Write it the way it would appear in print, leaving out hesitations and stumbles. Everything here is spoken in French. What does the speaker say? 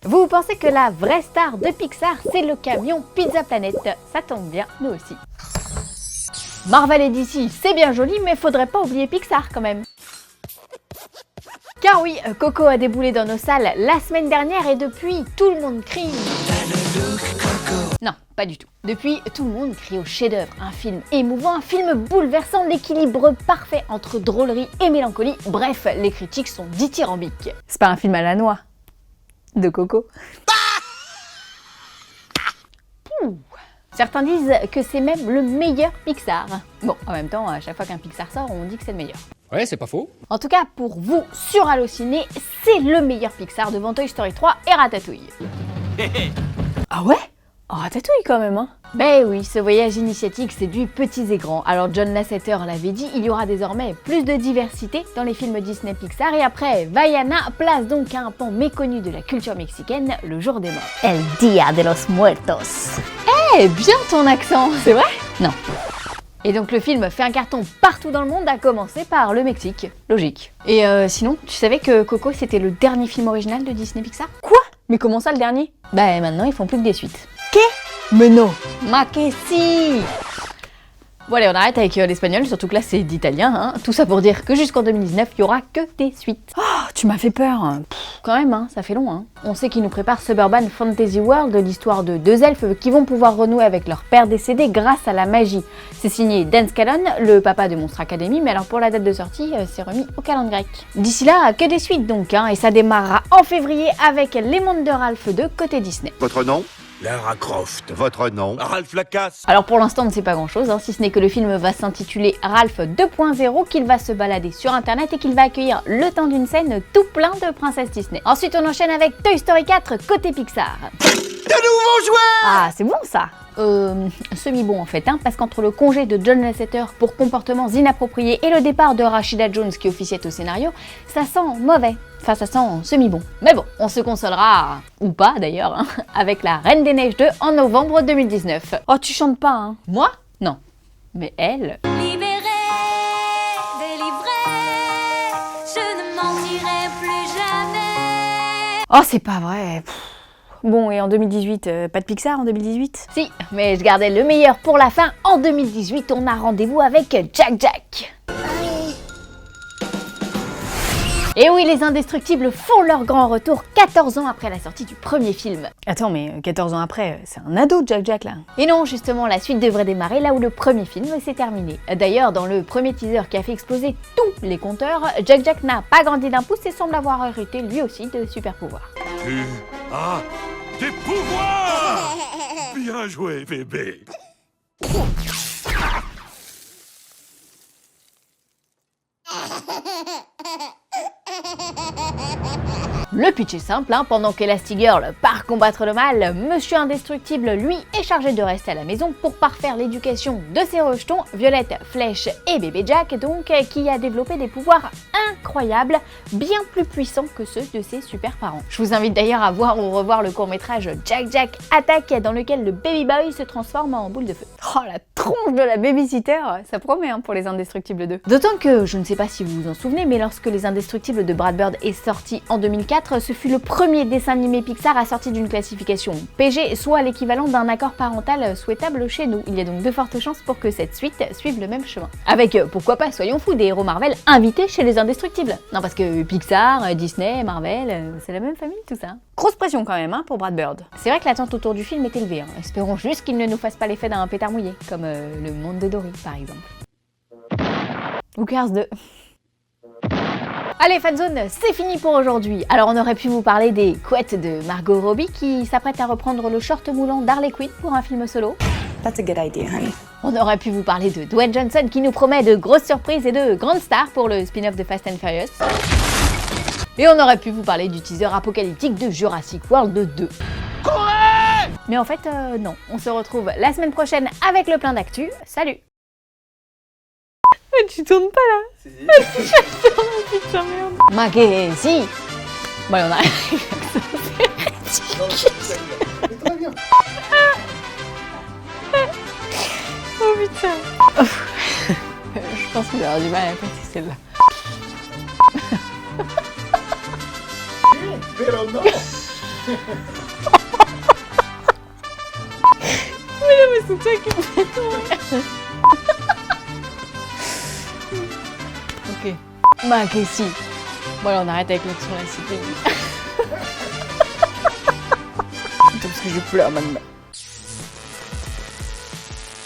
Vous pensez que la vraie star de Pixar, c'est le camion Pizza Planet? Ça tombe bien, nous aussi. Marvel et DC, c'est bien joli, mais faudrait pas oublier Pixar quand même. Car oui, Coco a déboulé dans nos salles la semaine dernière et depuis, tout le monde crie. Non, pas du tout. Depuis, tout le monde crie au chef-d'œuvre, un film émouvant, un film bouleversant, l'équilibre parfait entre drôlerie et mélancolie. Bref, les critiques sont dithyrambiques. C'est pas un film à la noix de Coco. Certains disent que c'est même le meilleur Pixar. Bon, en même temps, à chaque fois qu'un Pixar sort, on dit que c'est le meilleur. Ouais, c'est pas faux. En tout cas, pour vous, sur Allociné, c'est le meilleur Pixar devant Toy Story 3 et Ratatouille. Ah ouais? Oh, Ratatouille quand même, hein. Ben oui, ce voyage initiatique séduit petits et grands. Alors John Lasseter l'avait dit, il y aura désormais plus de diversité dans les films Disney Pixar. Et après, Vaiana place donc à un pan méconnu de la culture mexicaine, le jour des morts. El Día de los Muertos. Eh, bien ton accent, c'est vrai? Non. Et donc le film fait un carton partout dans le monde, à commencer par le Mexique. Logique. Et sinon, tu savais que Coco c'était le dernier film original de Disney Pixar? Quoi? Mais comment ça le dernier? Bah maintenant ils font plus que des suites. Mais non. Ma que si. Bon allez, on arrête avec l'espagnol, surtout que là c'est d'italien, hein. Tout ça pour dire que jusqu'en 2019, il y aura que des suites. Oh, tu m'as fait peur. Quand même, hein, ça fait long, hein. On sait qu'ils nous préparent Suburban Fantasy World, l'histoire de deux elfes qui vont pouvoir renouer avec leur père décédé grâce à la magie. C'est signé Dan Scallon, le papa de Monster Academy, mais alors pour la date de sortie, c'est remis au calendrier grec. D'ici là, que des suites donc, hein, et ça démarrera en février avec Les Mondes de Ralph 2 côté Disney. Votre nom? Lara Croft. Votre nom? Ralph Lacasse. Alors pour l'instant on ne sait pas grand chose, hein, si ce n'est que le film va s'intituler Ralph 2.0, qu'il va se balader sur internet et qu'il va accueillir le temps d'une scène tout plein de princesses Disney. Ensuite on enchaîne avec Toy Story 4 côté Pixar. De nouveaux joueurs. Ah c'est bon ça. Semi-bon en fait, hein, parce qu'entre le congé de John Lasseter pour comportements inappropriés et le départ de Rashida Jones qui officiait au scénario, ça sent mauvais. Enfin, ça sent semi-bon. Mais bon, on se consolera, ou pas d'ailleurs, hein, avec La Reine des Neiges 2 en novembre 2019. Oh, tu chantes pas, hein? Moi? Non. Mais elle... Libérée, délivrée, je ne mentirai plus jamais. Oh, c'est pas vrai. Bon, et en 2018, pas de Pixar en 2018? Si, mais je gardais le meilleur pour la fin. En 2018, on a rendez-vous avec Jack Jack. Et oui, les Indestructibles font leur grand retour 14 ans après la sortie du premier film. Attends, mais 14 ans après, c'est un ado Jack Jack là. Et non, justement, la suite devrait démarrer là où le premier film s'est terminé. D'ailleurs, dans le premier teaser qui a fait exploser tous les compteurs, Jack Jack n'a pas grandi d'un pouce et semble avoir hérité lui aussi de super pouvoirs. Tu as des pouvoirs. Bien joué, bébé. Le pitch est simple, hein, pendant qu'Elastigirl part combattre le mal, Monsieur Indestructible, lui, est chargé de rester à la maison pour parfaire l'éducation de ses rejetons, Violette, Flèche et bébé Jack, donc, qui a développé des pouvoirs incroyables, bien plus puissants que ceux de ses super parents. Je vous invite d'ailleurs à voir ou revoir le court-métrage Jack Jack Attack, dans lequel le baby boy se transforme en boule de feu. Oh, la tronche de la babysitter, ça promet hein, pour les Indestructibles 2. D'autant que, je ne sais pas si vous vous en souvenez, mais lorsque les Indestructibles de Brad Bird est sorti en 2004, ce fut le premier dessin animé Pixar assorti d'une classification PG, soit l'équivalent d'un accord parental souhaitable chez nous. Il y a donc de fortes chances pour que cette suite suive le même chemin. Avec, pourquoi pas, soyons fous, des héros Marvel invités chez les Indestructibles. Non, parce que Pixar, Disney, Marvel, c'est la même famille tout ça. Grosse pression quand même hein, pour Brad Bird. C'est vrai que l'attente autour du film est élevée, hein. Espérons juste qu'il ne nous fasse pas l'effet d'un pétard mouillé, comme le monde de Dory par exemple. Ou Cars 2. Allez fanzone, c'est fini pour aujourd'hui. Alors on aurait pu vous parler des couettes de Margot Robbie qui s'apprête à reprendre le short moulant d'Harley Quinn pour un film solo. That's a good idea, honey. On aurait pu vous parler de Dwayne Johnson qui nous promet de grosses surprises et de grandes stars pour le spin-off de Fast and Furious. Et on aurait pu vous parler du teaser apocalyptique de Jurassic World 2. Courez! Mais en fait, non. On se retrouve la semaine prochaine avec le plein d'actu. Salut! Tu tournes pas là? Si. Putain, merde. Ma que si. Bon, on arrive. Très bien. Oh putain. Je pense qu'il va avoir du mal à passer celle-là. Pero no. Mais non, mais c'est toi qui me fais tomber. Ok. Bah, ok, si. Bon, alors on arrête avec l'autre sur la cité. C'est parce que je pleure maintenant.